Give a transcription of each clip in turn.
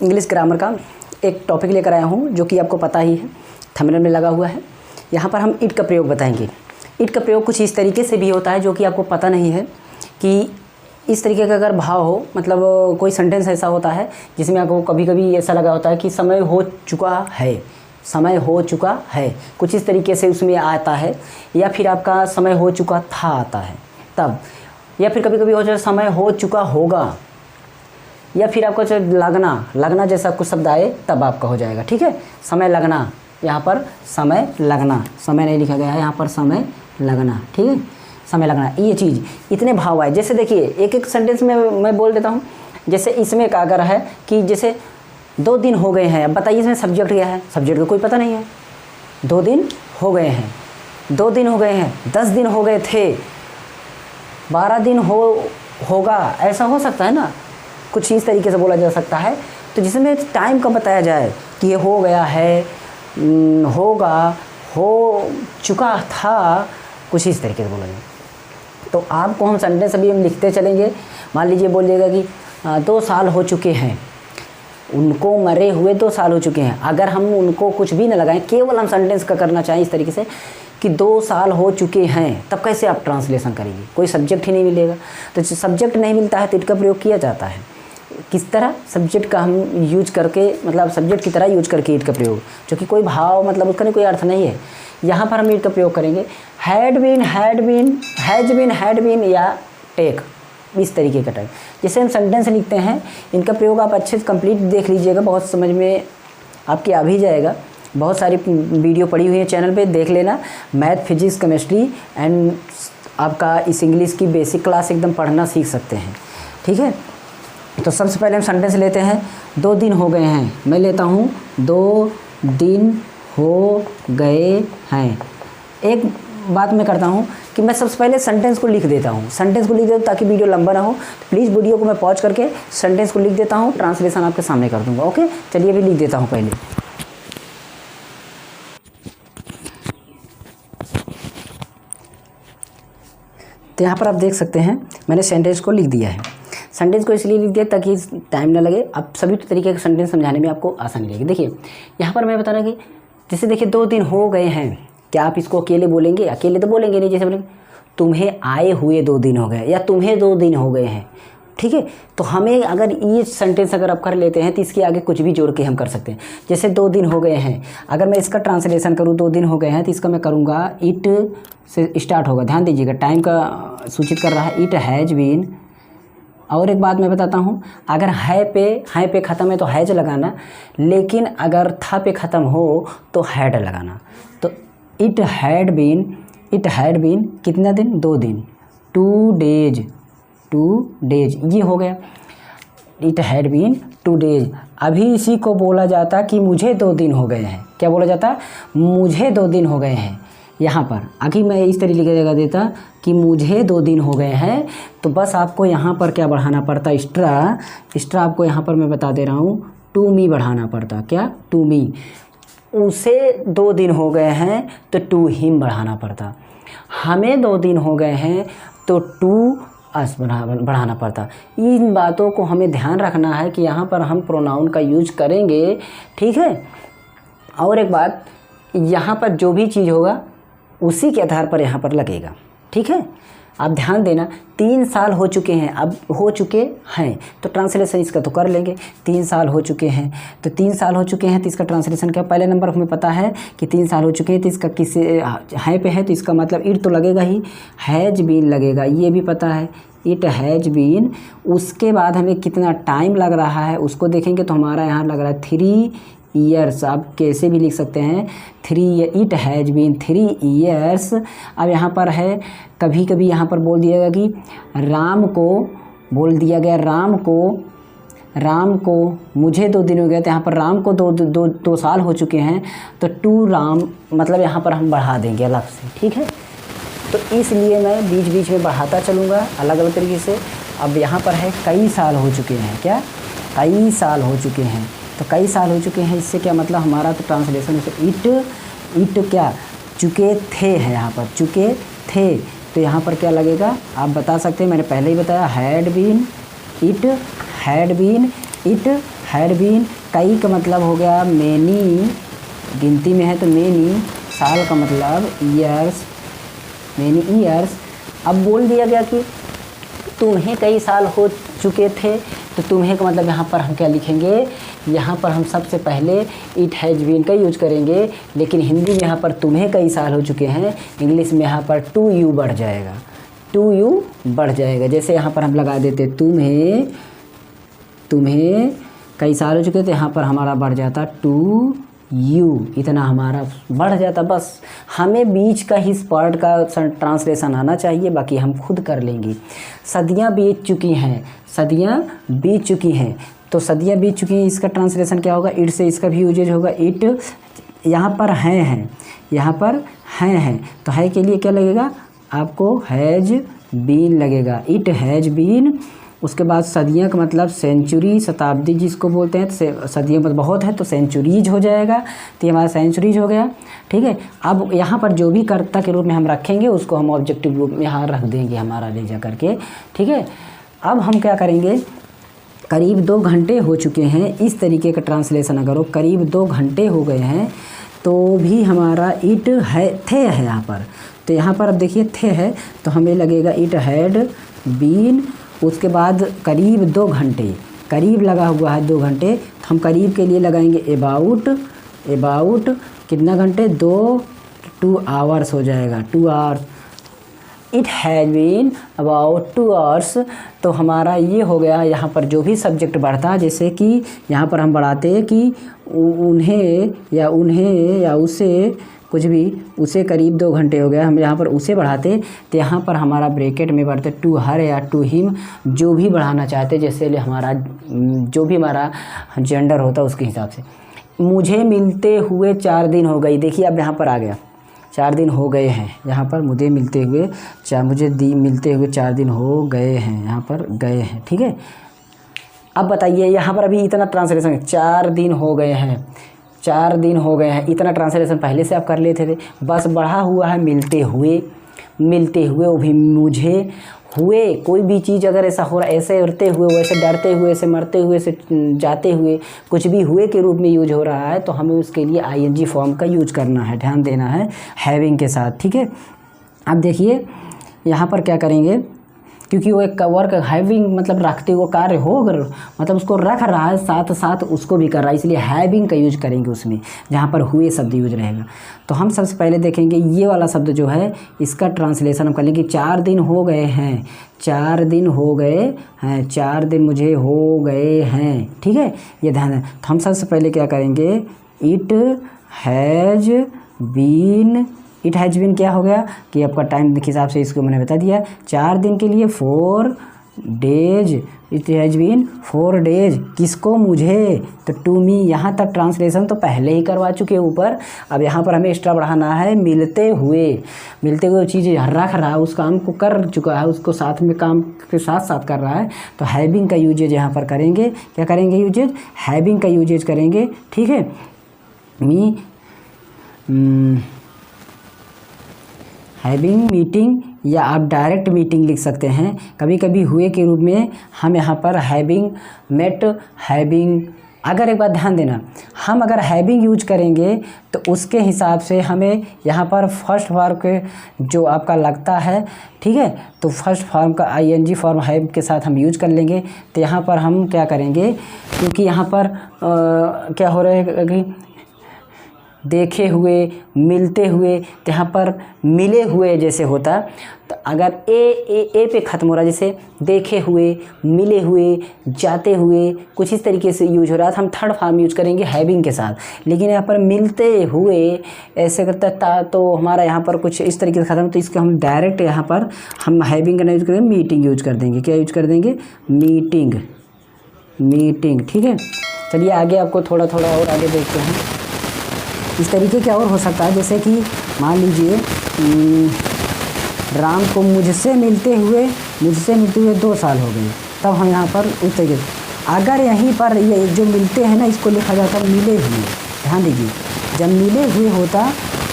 English grammar का एक topic लेकर आया हूँ जो कि आपको पता ही है, थंबनेल में लगा हुआ है। यहाँ पर हम इट का प्रयोग बताएंगे। इट का प्रयोग कुछ इस तरीके से भी होता है जो कि आपको पता नहीं है कि इस तरीके का अगर भाव हो, मतलब कोई सेंटेंस ऐसा होता है जिसमें आपको कभी कभी ऐसा लगा होता है कि समय हो चुका है, समय हो चुका है, कुछ इस तरीके से उसमें आता है, या फिर आपका समय हो चुका था आता है तब, या फिर कभी कभी हो जाए समय हो चुका होगा, या फिर आपको लगना जैसा कुछ शब्द आए तब आपका हो जाएगा। ठीक है, समय लगना, यहाँ पर समय लगना, समय नहीं लिखा गया है, यहाँ पर समय लगना। ठीक है, समय लगना, ये चीज़ इतने भाव आए। जैसे देखिए एक एक सेंटेंस में मैं बोल देता हूँ। जैसे इसमें का अगर है कि जैसे 2 दिन हो गए हैं, अब बताइए इसमें सब्जेक्ट क्या है? सब्जेक्ट तो कोई पता नहीं है। 2 दिन हो गए हैं, 2 दिन हो गए हैं, 10 दिन हो गए थे, 12 दिन होगा, ऐसा हो सकता है ना, कुछ इस तरीके से बोला जा सकता है। तो जिसमें टाइम का बताया जाए कि ये हो गया है, होगा, हो चुका था, कुछ इस तरीके से बोला जाए। तो आपको हम सेंटेंस अभी हम लिखते चलेंगे। मान लीजिए बोलिएगा कि 2 साल हो चुके हैं, उनको मरे हुए 2 साल हो चुके हैं। अगर हम उनको कुछ भी न लगाएं, केवल हम सेंटेंस का करना चाहें इस तरीके से कि 2 साल हो चुके हैं, तब कैसे आप ट्रांसलेशन करेंगे? कोई सब्जेक्ट ही नहीं मिलेगा। तो सब्जेक्ट नहीं मिलता है तो इट का प्रयोग किया जाता है। किस तरह? सब्जेक्ट का हम यूज करके, मतलब सब्जेक्ट की तरह यूज करके इट का प्रयोग, जो कि कोई भाव, मतलब उसका कोई अर्थ नहीं है। यहाँ पर हम इट का प्रयोग करेंगे had been, had been, has been, had been, या टेक, इस तरीके का टाइप। जैसे हम सेंटेंस लिखते हैं, इनका प्रयोग आप अच्छे से कंप्लीट देख लीजिएगा, बहुत समझ में आपके आ भी जाएगा। बहुत सारी वीडियो पड़ी हुई है चैनल पे, देख लेना। मैथ, फिजिक्स, केमिस्ट्री एंड आपका इस इंग्लिश की बेसिक क्लास एकदम पढ़ना सीख सकते हैं। ठीक है, तो सबसे पहले हम सेंटेंस लेते हैं। 2 दिन हो गए हैं, मैं लेता हूँ 2 दिन हो गए हैं। एक बात मैं करता हूँ कि मैं सबसे पहले सेंटेंस को लिख देता हूँ, ताकि वीडियो लंबा ना हो। प्लीज़ वीडियो को मैं पॉज करके सेंटेंस को लिख देता हूँ, ट्रांसलेशन आपके सामने कर दूँगा। ओके, चलिए अभी लिख देता हूँ पहले। तो यहाँ पर आप देख सकते हैं मैंने सेंटेंस को लिख दिया है। सेंटेंस को इसलिए लिख दिया ताकि टाइम ना लगे, अब सभी तरीके के सेंटेंस समझाने में आपको आसानी लगेगी। देखिए यहाँ पर मैं बता रहा कि जैसे देखिए 2 दिन हो गए हैं, क्या आप इसको अकेले बोलेंगे? अकेले तो बोलेंगे नहीं। जैसे बोलेंगे तुम्हें आए हुए 2 दिन हो गए, या तुम्हें 2 दिन हो गए हैं। ठीक है, तो हमें अगर ये सेंटेंस अगर आप कर लेते हैं तो इसके आगे कुछ भी जोड़ के हम कर सकते हैं। जैसे 2 दिन हो गए हैं, अगर मैं इसका ट्रांसलेशन करूँ 2 दिन हो गए हैं, तो इसका मैं करूँगा इट से स्टार्ट होगा। ध्यान दीजिएगा, टाइम का सूचित कर रहा है, इट हैज़ बीन। और एक बात मैं बताता हूँ, अगर है पे ख़त्म है तो हैज लगाना, लेकिन अगर था पे ख़त्म हो तो हैड लगाना। तो इट हैड बीन कितना दिन? 2 दिन, 2 डेज, ये हो गया। It had been 2 days. अभी इसी को बोला जाता कि मुझे 2 दिन हो गए हैं। क्या बोला जाता? मुझे 2 दिन हो गए हैं। यहाँ पर अभी मैं इस तरीके की जगह देता कि मुझे 2 दिन हो गए हैं, तो बस आपको यहाँ पर क्या बढ़ाना पड़ता? एक्स्ट्रा आपको यहाँ पर मैं बता दे रहा हूँ, टू मी बढ़ाना पड़ता। क्या? To me. उसे 2 दिन हो गए हैं तो टू हिम बढ़ाना पड़ता। हमें 2 दिन हो गए हैं तो टू अस बढ़ाना पड़ता। इन बातों को हमें ध्यान रखना है कि यहाँ पर हम प्रोनाउन का यूज करेंगे। ठीक है, और एक बात, यहाँ पर जो भी चीज़ होगा उसी के आधार पर यहाँ पर लगेगा। ठीक है, आप ध्यान देना। 3 साल हो चुके हैं, अब हो चुके हैं तो ट्रांसलेशन इसका तो कर लेंगे। 3 साल हो चुके हैं, तो 3 साल हो चुके हैं तो इसका ट्रांसलेशन क्या? पहले नंबर हमें पता है कि 3 साल हो चुके हैं, तो इसका किस है पे है तो इसका मतलब इट तो लगेगा ही, हैज बीन लगेगा, ये भी पता है, इट हैज बीन। उसके बाद हमें कितना टाइम लग रहा है उसको देखेंगे, तो हमारा यहाँ लग रहा है 3 ईयर्स। आप कैसे भी लिख सकते हैं 3, इट हैज़ बीन 3 ईयर्स। अब यहाँ पर है, कभी कभी यहाँ पर बोल दिया गया कि राम को बोल दिया गया, राम को मुझे 2 दिन हो गए, तो यहाँ पर राम को 2 साल हो चुके हैं, तो 2 राम, मतलब यहाँ पर हम बढ़ा देंगे अलग से। ठीक है, तो इसलिए मैं बीच बीच में बढ़ाता चलूँगा अलग अलग तरीके से। अब यहाँ पर है कई साल हो चुके हैं, क्या? कई साल हो चुके हैं, तो कई साल हो चुके हैं, इससे क्या मतलब हमारा तो ट्रांसलेशन है इट क्या? चुके थे है, यहाँ पर चुके थे, तो यहाँ पर क्या लगेगा आप बता सकते हैं। मैंने पहले ही बताया, had been, it had been, it had been, कई का मतलब हो गया मैनी, गिनती में है तो मैनी, साल का मतलब ईयर्स, मैनी ईयर्स। अब बोल दिया गया कि तुम्हें कई साल हो चुके थे, तो तुम्हें का मतलब यहाँ पर हम क्या लिखेंगे, यहाँ पर हम सबसे पहले इट हैज़ बीन का यूज करेंगे, लेकिन हिंदी में यहाँ पर तुम्हें कई साल हो चुके हैं, इंग्लिश में यहाँ पर टू यू बढ़ जाएगा, टू यू बढ़ जाएगा। जैसे यहाँ पर हम लगा देते तुम्हें कई साल हो चुके थे, यहाँ पर हमारा बढ़ जाता टू यू, इतना हमारा बढ़ जाता। बस हमें बीच का ही पार्ट का ट्रांसलेशन आना चाहिए, बाकी हम खुद कर लेंगे। सदियाँ बीत चुकी हैं, सदियाँ बीत चुकी हैं, तो सदियाँ बीत चुकी हैं, इसका ट्रांसलेशन क्या होगा, इट से इसका भी यूजेज होगा। इट यहाँ पर हैं, यहाँ पर हैं, तो है के लिए क्या लगेगा आपको, हैज़ बीन लगेगा, इट हैज़ बीन। उसके बाद सदियाँ का मतलब सेंचुरी, शताब्दी जिसको बोलते हैं, तो सदियों में बहुत है तो सेंचुरीज हो जाएगा, तो ये हमारा सेंचुरीज हो गया। ठीक है, अब यहाँ पर जो भी कर्ता के रूप में हम रखेंगे उसको हम ऑब्जेक्टिव रूप में यहाँ रख देंगे हमारा ले जा करके। ठीक है, अब हम क्या करेंगे, करीब 2 घंटे हो चुके हैं, इस तरीके का ट्रांसलेशन अगर हो, करीब 2 घंटे हो गए हैं, तो भी हमारा इट है थे है यहाँ पर, तो यहाँ पर अब देखिए थे है, तो हमें लगेगा इट हैड बीन। उसके बाद करीब 2 घंटे, करीब लगा हुआ है 2 घंटे, तो हम करीब के लिए लगाएंगे अबाउट, अबाउट कितना घंटे, 2 आवर्स हो जाएगा, 2 hours. It has been about 2 hours, तो हमारा ये हो गया। यहाँ पर जो भी सब्जेक्ट बढ़ता, जैसे कि यहाँ पर हम बढ़ाते हैं कि उन्हें या उसे, कुछ भी, उसे करीब 2 घंटे हो गया, हम यहाँ पर उसे बढ़ाते, तो यहाँ पर हमारा ब्रैकेट में बढ़ते टू हर या टू हिम, जो भी बढ़ाना चाहते, जैसे हमारा जो भी हमारा जेंडर होता उसके हिसाब से। मुझे मिलते हुए 4 दिन हो गई, देखिए अब यहाँ पर आ गया 4 दिन हो गए हैं, यहाँ पर मुझे मिलते हुए मिलते हुए 4 दिन हो गए हैं, यहाँ पर गए हैं। ठीक है, अब बताइए यहाँ पर अभी इतना ट्रांसलेशन 4 दिन हो गए हैं, 4 दिन हो गए हैं, इतना ट्रांसलेशन पहले से आप कर लेते थे, बस बढ़ा हुआ है मिलते हुए, वो भी मुझे हुए। कोई भी चीज़ अगर ऐसा हो रहा है, ऐसे उड़ते हुए, वैसे डरते हुए, ऐसे मरते हुए, ऐसे जाते हुए, कुछ भी हुए के रूप में यूज हो रहा है, तो हमें उसके लिए आईएनजी फॉर्म का यूज करना है, ध्यान देना है हैविंग के साथ। ठीक है, अब देखिए यहाँ पर क्या करेंगे, क्योंकि वो एक वर्क हैविंग मतलब रखते हुए कार्य हो, अगर मतलब उसको रख रहा है, साथ साथ उसको भी कर रहा है, इसलिए हैविंग का यूज करेंगे उसमें, जहाँ पर हुए शब्द यूज रहेगा। तो हम सबसे पहले देखेंगे ये वाला शब्द जो है, इसका ट्रांसलेशन हम कर लेंगे। 4 दिन हो गए हैं, 4 दिन हो गए हैं, 4 दिन मुझे हो गए हैं। ठीक है, ये ध्यान है। तो हम सबसे पहले क्या करेंगे, it has been, it has been क्या हो गया कि आपका टाइम के हिसाब से इसको मैंने बता दिया, 4 दिन के लिए 4 days, it has been 4 days, किसको, मुझे, तो टू मी। यहाँ तक ट्रांसलेशन तो पहले ही करवा चुके ऊपर, अब यहाँ पर हमें एक्स्ट्रा बढ़ाना है मिलते हुए चीज़ रख रहा है, उस काम को कर चुका है, उसको साथ में काम के साथ साथ कर रहा है, तो हैविंग का यूजेज यहाँ पर करेंगे। क्या करेंगे यूजेज, हैविंग का यूजेज करेंगे। ठीक है, मी हैविंग मीटिंग, या आप डायरेक्ट मीटिंग लिख सकते हैं, कभी कभी हुए के रूप में हम यहाँ पर हैविंग मेट, हैविंग। अगर एक बात ध्यान देना, हम अगर हैविंग यूज करेंगे तो उसके हिसाब से हमें यहाँ पर फर्स्ट फॉर्म जो आपका लगता है, ठीक है, तो फर्स्ट फॉर्म का आईएनजी फॉर्म हैव के साथ हम यूज कर लेंगे। तो यहाँ पर हम क्या करेंगे, क्योंकि यहाँ पर क्या हो रहा है कि देखे हुए, मिलते हुए, तो यहाँ पर मिले हुए जैसे होता, तो अगर ए पे ख़त्म हो रहा, जैसे देखे हुए, मिले हुए, जाते हुए, कुछ इस तरीके से यूज हो रहा है, तो हम थर्ड फॉर्म यूज करेंगे हैविंग के साथ। लेकिन यहाँ पर मिलते हुए ऐसे करता था, तो हमारा यहाँ पर कुछ इस तरीके से ख़त्म, तो इसको हम डायरेक्ट यहाँ पर हम हैविंग का यूज करेंगे, मीटिंग यूज कर देंगे। क्या यूज कर देंगे, मीटिंग। ठीक है, चलिए आगे आपको थोड़ा थोड़ा और आगे देखते हैं। इस तरीके क्या और हो सकता है, जैसे कि मान लीजिए राम को मुझसे मिलते हुए 2 साल हो गए, तब हम यहाँ पर उस तरीके से, अगर यहीं पर ये जो मिलते हैं ना, इसको लिखा जाता है मिले हुए। ध्यान दीजिए, जब मिले हुए होता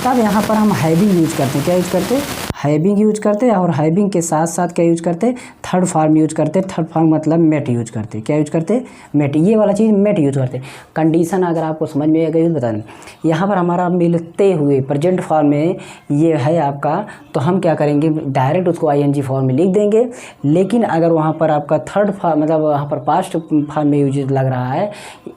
तब यहाँ पर हम हैविंग यूज करते हैं। क्या यूज करते हैं, हैविंग यूज करते और हैविंग के साथ साथ क्या यूज करते, थर्ड फॉर्म यूज करते। थर्ड फॉर्म मतलब मेट यूज करते। क्या यूज करते, मेट, ये वाला चीज़ मेट यूज करते। कंडीशन अगर आपको समझ में आ गई बता दें। यहाँ पर हमारा मिलते हुए प्रेजेंट फॉर्म में ये है आपका, तो हम क्या करेंगे डायरेक्ट उसको ING फॉर्म में लिख देंगे। लेकिन अगर वहाँ पर आपका थर्ड फॉर्म मतलब वहाँ पर पास्ट फॉर्म में यूज लग रहा है,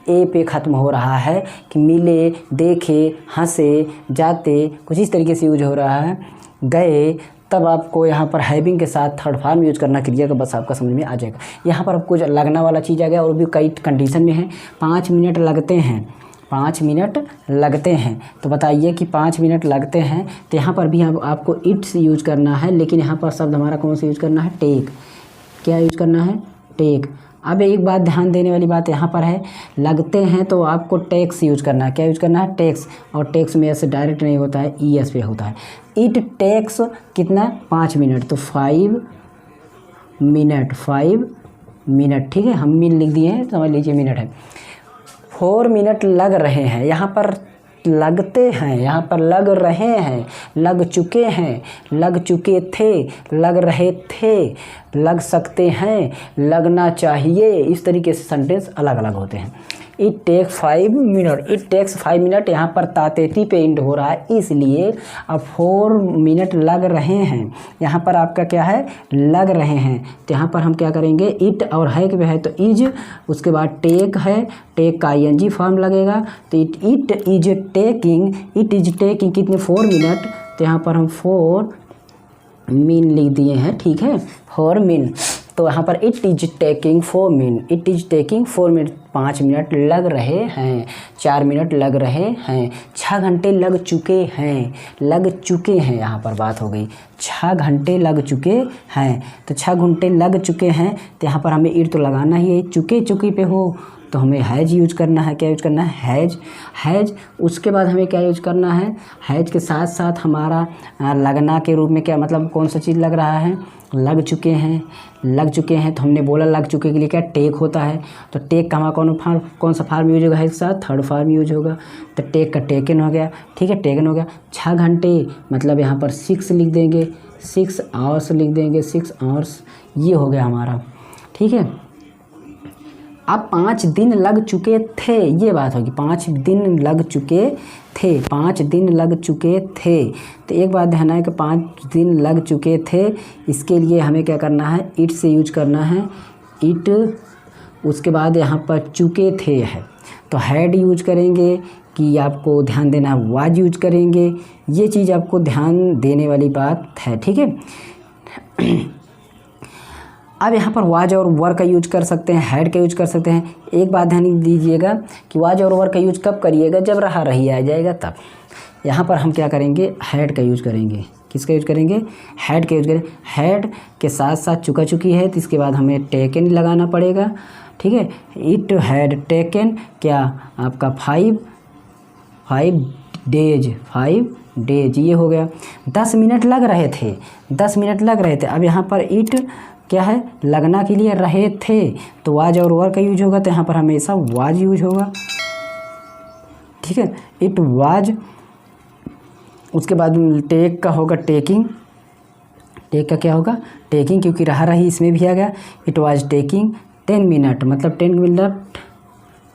ए पे ख़त्म हो रहा है कि मिले, देखे, हंसे, जाते, कुछ इस तरीके से यूज हो रहा है, गए, तब आपको यहाँ पर हैविंग के साथ थर्ड फॉर्म यूज करना क्रिया का, बस आपका समझ में आ जाएगा। यहाँ पर आपको लगना वाला चीज़ आ गया और भी कई कंडीशन में है। 5 मिनट लगते हैं, 5 मिनट लगते हैं, तो बताइए कि 5 मिनट लगते हैं, तो यहाँ पर भी आपको इट से यूज करना है। लेकिन यहाँ पर शब्द हमारा कौन सा यूज करना है, टेक। क्या यूज करना है, टेक। अब एक बात ध्यान देने वाली बात यहाँ पर है, लगते हैं तो आपको टेक्स यूज करना है। क्या यूज करना है, टेक्स। और टेक्स में ऐसे डायरेक्ट नहीं होता है, ES पे होता है। इट टेक्स कितना, 5 मिनट, तो 5 मिनट, 5 मिनट, ठीक है। हम मिनट लिख दिए हैं, समझ लीजिए मिनट है। 4 मिनट लग रहे हैं, यहाँ पर लगते हैं, यहाँ पर लग रहे हैं, लग चुके हैं, लग चुके थे, लग रहे थे, लग सकते हैं, लगना चाहिए। इस तरीके से सेंटेंस अलग अलग होते हैं। It take 5 minute, it takes 5 minute, यहाँ पर तातेती पे इंड हो रहा है, इसलिए अब 4 मिनट लग रहे हैं। यहाँ पर आपका क्या है, लग रहे हैं, तो यहाँ पर हम क्या करेंगे, इट और है कि है तो इज, उसके बाद टेक है, टेक का ING फॉर्म लगेगा, तो it is taking, it is taking कितने, 4 मिनट, तो यहाँ पर हम 4 मिन लिख दिए हैं, ठीक है, 4 मिन। तो यहाँ पर it is taking 4 minute, it is taking 4 minute, 5 minute लग रहे हैं, 4 मिनट लग रहे हैं, 6 घंटे लग चुके हैं, लग चुके हैं, यहाँ पर बात हो गई, 6 घंटे लग चुके हैं, तो 6 घंटे लग चुके हैं, तो यहाँ पर हमें इट तो लगाना ही है, चुके चुकी पे हो तो हमें हैज यूज करना है। क्या यूज करना है, हैज, हैज। उसके बाद हमें क्या यूज करना है, हैज के साथ साथ हमारा लगना के रूप में क्या मतलब कौन सा चीज़ लग रहा है, लग चुके हैं, लग चुके हैं, तो हमने बोला लग चुके के लिए क्या टेक होता है, तो टेक का हमारा कौन सा फार्म यूज होगा, है साथ थर्ड फार्म यूज होगा, तो टेक का टेकन हो गया, ठीक है, टेकन हो गया। 6 घंटे मतलब यहाँ पर 6 लिख देंगे, 6 आवर्स लिख देंगे, 6 आवर्स, ये हो गया हमारा, ठीक है। अब 5 दिन लग चुके थे, ये बात होगी, 5 दिन लग चुके थे, 5 दिन लग चुके थे, तो एक बात ध्यान है कि 5 दिन लग चुके थे, इसके लिए हमें क्या करना है, इट से यूज करना है, इट। उसके बाद यहाँ पर चुके थे है, तो हैड यूज करेंगे कि आपको ध्यान देना है, वाज यूज करेंगे, ये चीज़ आपको ध्यान देने वाली बात है, ठीक है। अब यहाँ पर वाज और वर का यूज कर सकते हैं, हैड का यूज कर सकते हैं। एक बात ध्यान दीजिएगा कि वाज और वर का यूज कब करिएगा, जब रहा रही आ जाएगा तब। यहाँ पर हम क्या करेंगे, हैड का यूज करेंगे। किसका यूज करेंगे, हैड का यूज करेंगे। हैड के साथ साथ चुका चुकी है, तो इसके बाद हमें टेकन लगाना पड़ेगा, ठीक है। इट हैड टेकन क्या आपका 5 डेज, ये हो गया। 10 मिनट लग रहे थे, 10 मिनट लग रहे थे। अब यहाँ पर इट क्या है, लगना के लिए रहे थे, तो वाज और वर का यूज होगा, तो यहाँ पर हमेशा वाज यूज होगा, ठीक है। इट वाज, उसके बाद टेक का होगा टेकिंग, टेक का क्या होगा, टेकिंग, क्योंकि रहा रही इसमें भी आ गया। इट वाज टेकिंग 10 मिनट, मतलब 10 मिनट,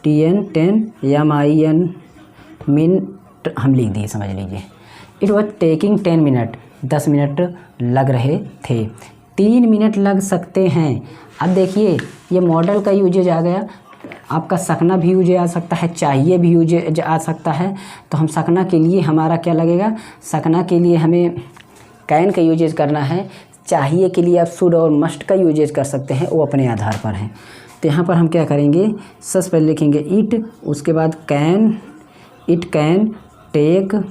TN MIN मिनट हम लिख दिए, समझ लीजिए। It was taking 10 minute, 10 minute लग रहे थे। 3 मिनट लग सकते हैं। अब देखिए ये मॉडल का यूजेज आ गया, आपका सकना भी यूज आ सकता है, चाहिए भी यूज आ सकता है। तो हम सकना के लिए हमारा क्या लगेगा, सकना के लिए हमें कैन का यूजेज करना है, चाहिए के लिए आप शुड और मस्ट का यूजेज कर सकते हैं, वो अपने आधार पर है। तो यहाँ पर हम क्या करेंगे, सबसे पहले लिखेंगे इट, उसके बाद कैन, इट कैन टेक,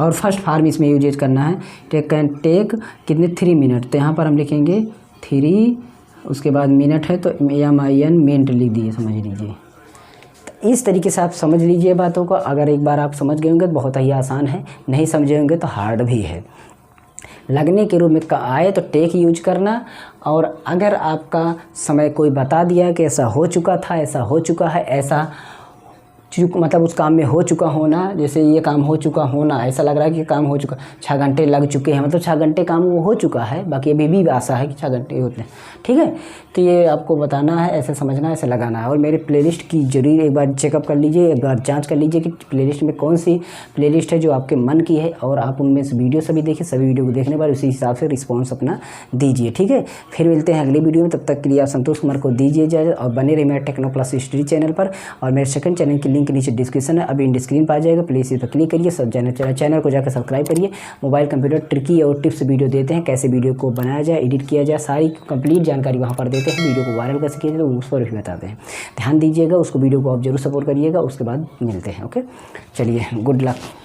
और फर्स्ट फॉर्म इसमें यूजेज करना है, टेक कैन टेक कितने 3 मिनट, तो यहाँ पर हम लिखेंगे 3, उसके बाद मिनट है तो MIN मिनट लिख दिए, समझ लीजिए। तो इस तरीके से आप समझ लीजिए बातों को। अगर एक बार आप समझ गए होंगे तो बहुत ही आसान है, नहीं समझे होंगे तो हार्ड भी है। लगने के रूप में आए तो टेक यूज करना, और अगर आपका समय कोई बता दिया कि ऐसा हो चुका था, ऐसा हो चुका है, ऐसा मतलब उस काम में हो चुका होना, जैसे ये काम हो चुका होना, ऐसा लग रहा है कि काम हो चुका, 6 घंटे लग चुके हैं, मतलब 6 घंटे काम वो हो चुका है, बाकी अभी भी आशा है कि 6 घंटे होते हैं। ठीक है, तो ये आपको बताना है, ऐसे समझना है, ऐसे लगाना है। और मेरे प्लेलिस्ट की जरूर एक बार चेकअप कर लीजिए, एक बार जांच कर लीजिए कि प्लेलिस्ट में कौन सी प्लेलिस्ट है जो आपके मन की है, और आप उनमें से वीडियो सभी देखिए, सभी वीडियो को देखने पर उसी हिसाब से रिस्पॉन्स अपना दीजिए। ठीक है, फिर मिलते हैं अगली वीडियो में, तब तक के लिए आप संतोष कुमार को दीजिए इजाज़त और बने रहिए मेरे टेक्नो प्लस हिस्ट्री चैनल पर। और मेरे सेकंड चैनल की लिंक नीचे डिस्क्रिप्शन है, अभी इन स्क्रीन पर आ जाएगा, प्लीज़ इस पर क्लिक करिए, सब चैनल को जाकर सब्सक्राइब करिए। मोबाइल कंप्यूटर ट्रिकी और टिप्स वीडियो देते हैं, कैसे वीडियो को बनाया जाए, एडिट किया जाए, सारी कंप्लीट जानकारी वहाँ पर देते हैं। वीडियो को वायरल कैसे किया जाए तो उस पर भी बताते हैं, ध्यान दीजिएगा उसको, वीडियो को आप जरूर सपोर्ट करिएगा। उसके बाद मिलते हैं, ओके, चलिए, गुड लक।